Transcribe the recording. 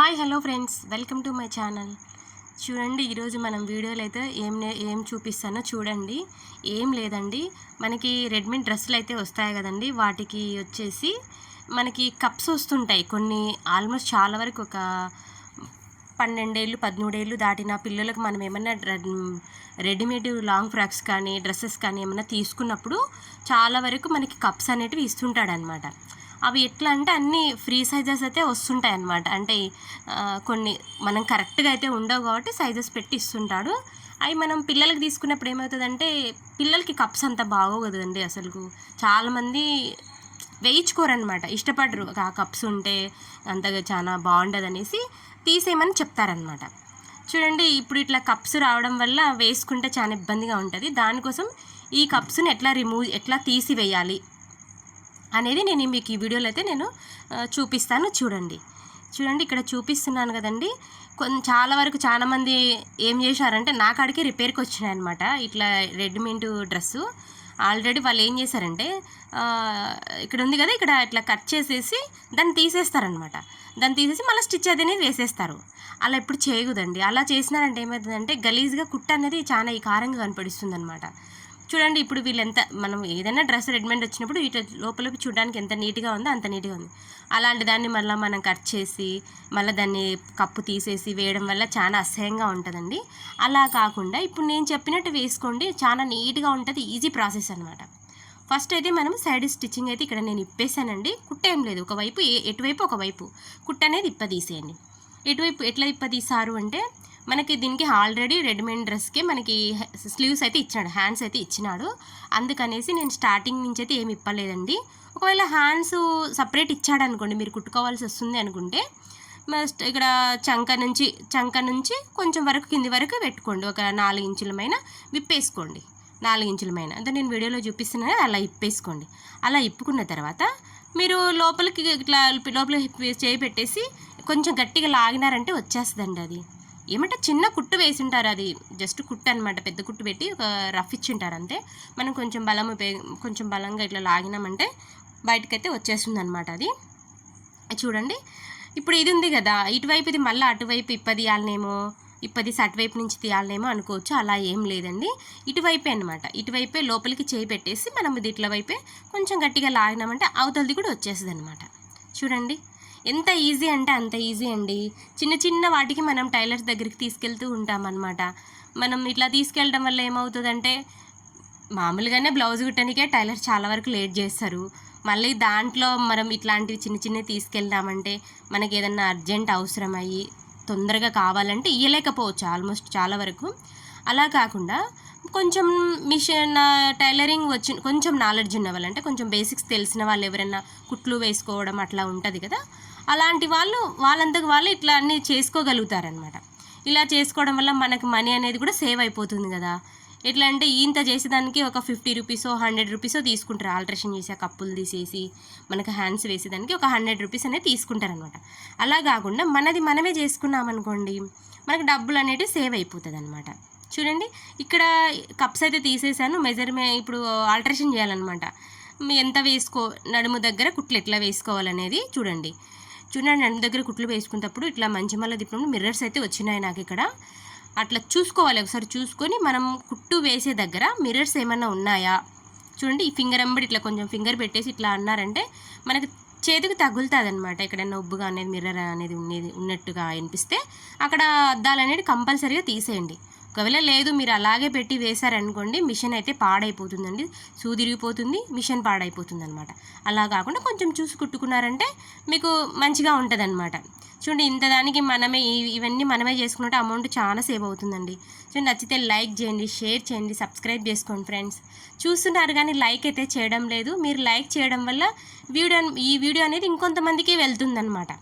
Hi hello friends, welcome to my channel. చూడండి, ఈరోజు మనం వీడియోలో అయితే ఏం చూపిస్తానో చూడండి. ఏం లేదండి, మనకి రెడీమేడ్ డ్రెస్సులు అయితే వస్తాయి కదండి, వాటికి వచ్చేసి మనకి కప్స్ వస్తుంటాయి. కొన్ని ఆల్మోస్ట్ చాలా వరకు ఒక 12 ఏళ్ళు 13 ఏళ్ళు దాటిన పిల్లలకు మనం ఏమన్నా రెడీమేడ్ లాంగ్ ఫ్రాక్స్ కానీ డ్రెస్సెస్ కానీ ఏమన్నా తీసుకున్నప్పుడు చాలా వరకు మనకి కప్స్ అనేటివి ఇస్తుంటాడనమాట. అవి ఎట్లా అంటే అన్నీ ఫ్రీ సైజెస్ అయితే వస్తుంటాయి అన్నమాట. అంటే కొన్ని మనం కరెక్ట్గా అయితే ఉండవు కాబట్టి సైజెస్ పెట్టి ఇస్తుంటాడు. అవి మనం పిల్లలకి తీసుకున్నప్పుడు ఏమవుతుందంటే పిల్లలకి కప్స్ అంత బాగోవు కదండి. అసలు చాలామంది వేయించుకోరనమాట, ఇష్టపడరు ఆ కప్స్ ఉంటే అంతగా చాలా బాగుండదు అనేసి తీసేయమని చెప్తారనమాట. చూడండి, ఇప్పుడు ఇట్లా కప్స్ రావడం వల్ల వేసుకుంటే చాలా ఇబ్బందిగా ఉంటుంది. దానికోసం ఈ కప్స్ని ఎట్లా తీసివేయాలి అనేది నేను మీకు ఈ వీడియోలో అయితే నేను చూపిస్తాను. చూడండి, ఇక్కడ చూపిస్తున్నాను కదండి. చాలా వరకు చాలామంది ఏం చేశారంటే నా కాడికి రిపేర్కి వచ్చినాయి అనమాట. ఇట్లా రెడీమేడ్ డ్రెస్సు ఆల్రెడీ వాళ్ళు ఏం చేశారంటే ఇక్కడ ఉంది కదా, ఇక్కడ ఇట్లా కట్ చేసేసి దాన్ని తీసేస్తారనమాట. దాన్ని తీసేసి మళ్ళీ స్టిచ్ అనేది వేసేస్తారు. అలా ఎప్పుడు చేయకూడదండి. అలా చేసినారంటే ఏమవుతుందంటే గలీజ్గా కుట్ట అనేది చాలా ఈ కారంగా కనపడిస్తుంది అనమాట. చూడండి, ఇప్పుడు మనం ఏదైనా డ్రెస్ రెడీమేడ్ వచ్చినప్పుడు ఇట్లా లోపలికి చూడడానికి ఎంత నీట్గా ఉందో అంత నీట్గా ఉంది. అలాంటి దాన్ని మళ్ళీ మనం కట్ చేసి మళ్ళీ దాన్ని కప్పు తీసేసి వేయడం వల్ల చాలా అసహ్యంగా ఉంటుందండి. అలా కాకుండా ఇప్పుడు నేను చెప్పినట్టు వేసుకోండి, చాలా నీట్గా ఉంటుంది. ఈజీ ప్రాసెస్ అనమాట. ఫస్ట్ అయితే మనం సైడ్ స్టిచ్చింగ్ అయితే ఇక్కడ నేను ఇప్పేసానండి. కుట్ట ఏం లేదు, ఒకవైపు ఎటువైపు ఒకవైపు కుట్ట అనేది ఇప్పదీసేయండి. ఎటువైపు ఎట్లా ఇప్పదీసారు అంటే మనకి దీనికి ఆల్రెడీ రెడీమేడ్ డ్రెస్కి మనకి స్లీవ్స్ అయితే ఇచ్చినాడు, హ్యాండ్స్ అయితే ఇచ్చినాడు. అందుకనేసి నేను స్టార్టింగ్ నుంచి అయితే ఏమి ఇప్పలేదండి. ఒకవేళ హ్యాండ్స్ సపరేట్ ఇచ్చాడు అనుకోండి, మీరు కుట్టుకోవాల్సి వస్తుంది అనుకుంటే ఇక్కడ చంక నుంచి కొంచెం వరకు కింది వరకు పెట్టుకోండి. ఒక 4 ఇంచుల పైన విప్పేసుకోండి. 4 ఇంచుల పైన అంటే నేను వీడియోలో చూపిస్తున్నాను, అలా ఇప్పేసుకోండి. అలా ఇప్పుకున్న తర్వాత మీరు లోపలికి ఇట్లా చేయి పెట్టేసి కొంచెం గట్టిగా లాగినారంటే వచ్చేస్తుందండి. అది ఏమంటే చిన్న కుట్టు వేసింటారు, అది జస్ట్ కుట్టు అనమాట. పెద్ద కుట్టు పెట్టి ఒక రఫ్ ఇచ్చింటారు అంతే. మనం కొంచెం బలంగా ఇట్లా లాగినామంటే బయటకైతే వచ్చేస్తుంది అనమాట. అది చూడండి, ఇప్పుడు ఇది ఉంది కదా, ఇటువైపు ఇది మళ్ళీ అటువైపు ఇప్పదీయాలనేమో, అటువైపు నుంచి తీయాలనేమో అనుకోవచ్చు. అలా ఏం లేదండి, ఇటువైపే అనమాట. ఇటువైపే లోపలికి చేయి పెట్టేసి మనం ఇది ఇట్ల వైపే కొంచెం గట్టిగా లాగినామంటే అవతలది కూడా వచ్చేస్తుంది అనమాట. చూడండి, ఎంత ఈజీ అంటే అంత ఈజీ అండి. చిన్న వాటికి మనం టైలర్స్ దగ్గరికి తీసుకెళ్తూ ఉంటామన్నమాట. మనం ఇట్లా తీసుకెళ్ళడం వల్ల ఏమవుతుందంటే మామూలుగానే బ్లౌజ్ కుట్టడానికే టైలర్స్ చాలా వరకు లేట్ చేస్తారు. మళ్ళీ దాంట్లో మనం ఇట్లాంటివి చిన్నవి తీసుకెళ్దామంటే మనకి ఏదన్నా అర్జెంట్ అవసరం అయ్యి తొందరగా కావాలంటే ఇయ్యలేకపోవచ్చు ఆల్మోస్ట్ చాలా వరకు. అలా కాకుండా కొంచెం మిషన్ టైలరింగ్ కొంచెం నాలెడ్జ్ ఉన్న వాళ్ళు, అంటే కొంచెం బేసిక్స్ తెలిసిన వాళ్ళు, ఎవరైనా కుట్లు వేసుకోవడం అట్లా ఉంటుంది కదా, అలాంటి వాళ్ళంతకు వాళ్ళు ఇట్లా అన్నీ చేసుకోగలుగుతారనమాట. ఇలా చేసుకోవడం వల్ల మనకు మనీ అనేది కూడా సేవ్ అయిపోతుంది కదా. ఎట్లా అంటే ఇంత చేసేదానికి ఒక 50 రూపీసో 100 రూపీసో తీసుకుంటారు. ఆల్ట్రేషన్ చేసి కప్పులు తీసేసి మనకు హ్యాండ్స్ వేసేదానికి ఒక 100 రూపీస్ అనేది తీసుకుంటారనమాట. అలా కాకుండా మనమే చేసుకున్నామనుకోండి, మనకు డబ్బులు అనేవి సేవ్ అయిపోతుంది అనమాట. చూడండి, ఇక్కడ కప్స్ అయితే తీసేసాను. ఇప్పుడు ఆల్ట్రేషన్ చేయాలన్నమాట. ఎంత నడుము దగ్గర కుట్లు ఎట్లా వేసుకోవాలనేది చూడండి. నడుము దగ్గర కుట్లు వేసుకున్నప్పుడు ఇట్లా మళ్ళీ తిప్పినప్పుడు మిర్రర్స్ అయితే వచ్చినాయి నాకు ఇక్కడ. అట్లా చూసుకోవాలి, ఒకసారి చూసుకొని మనం కుట్టు వేసే దగ్గర మిర్రర్స్ ఏమన్నా ఉన్నాయా చూడండి. ఈ ఫింగర్ ఎంబడి ఇట్లా కొంచెం ఫింగర్ పెట్టేసి ఇట్లా అన్నారంటే మనకి చేతికి తగులుతుంది అనమాట. ఎక్కడైనా ఉబ్బుగా అనేది మిర్రర్ అనేది ఉన్నట్టుగా అనిపిస్తే అక్కడ అద్దాలు అనేది కంపల్సరీగా తీసేయండి. ఒకవేళ లేదు మీరు అలాగే పెట్టి వేశారనుకోండి, మిషన్ అయితే పాడైపోతుందండి, సూదిరిగిపోతుంది, మిషన్ పాడైపోతుంది అనమాట. అలా కాకుండా కొంచెం చూసి కుట్టుకున్నారంటే మీకు మంచిగా ఉంటుంది అనమాట. చూడండి, ఇంత దానికి ఇవన్నీ మనమే చేసుకున్నట్టు అమౌంట్ చాలా సేవ్ అవుతుందండి. చూడండి, నచ్చితే లైక్ చేయండి, షేర్ చేయండి, సబ్స్క్రైబ్ చేసుకోండి ఫ్రెండ్స్. చూస్తున్నారు కానీ లైక్ అయితే చేయడం లేదు. మీరు లైక్ చేయడం వల్ల ఈ వీడియో అనేది ఇంకొంతమందికి వెళ్తుందన్నమాట.